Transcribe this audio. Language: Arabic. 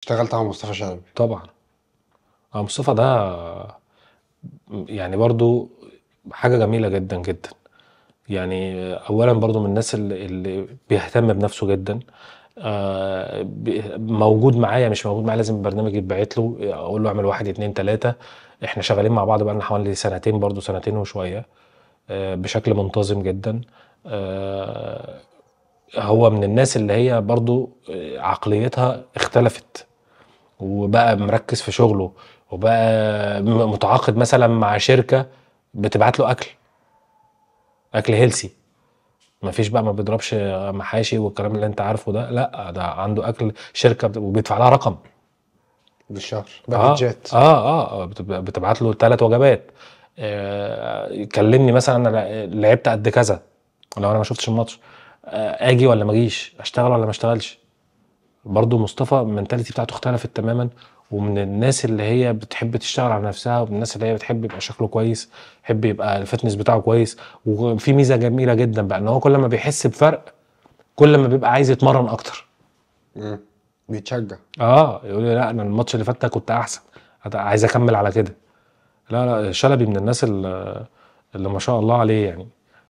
اشتغلت مع مصطفى شلبي. طبعا. مصطفى ده يعني برضو حاجة جميلة جدا جدا. يعني اولا برضو من الناس اللي بيهتم بنفسه جدا. موجود معايا، مش موجود معايا لازم البرنامج يتبعت له، اقول له اعمل واحد اتنين تلاتة. احنا شغالين مع بعض بقالنا حوالي سنتين، برضو سنتين وشوية، بشكل منتظم جدا. آه، هو من الناس اللي هي برضو عقليتها اختلفت، وبقى مركز في شغله، وبقى متعاقد مثلا مع شركة بتبعت له اكل هيلسي. مفيش بقى، ما بيضربش محاشي والكلام اللي انت عارفه ده، لا ده عنده اكل شركة وبيدفع لها رقم. بالشهر اه باكجات. بتبعت له 3 وجبات. يكلمني مثلا انا لعبت قد كذا، لو انا ما شفتش الماتش، اجي ولا ما اجيش، اشتغل ولا ما اشتغلش. برضو مصطفى المنتاليتي بتاعته اختلفت تماما، ومن الناس اللي هي بتحب تشتغل على نفسها، ومن الناس اللي هي بتحب يبقى شكله كويس، يحب يبقى الفتنس بتاعه كويس. وفي ميزه جميله جدا بقى، ان هو كل ما بيحس بفرق كل ما بيبقى عايز يتمرن اكتر. مم. بيتشجع. يقول لي لا انا الماتش اللي فات ده كنت احسن، عايز اكمل على كده. لا لا، شلبي من الناس اللي ما شاء الله عليه يعني.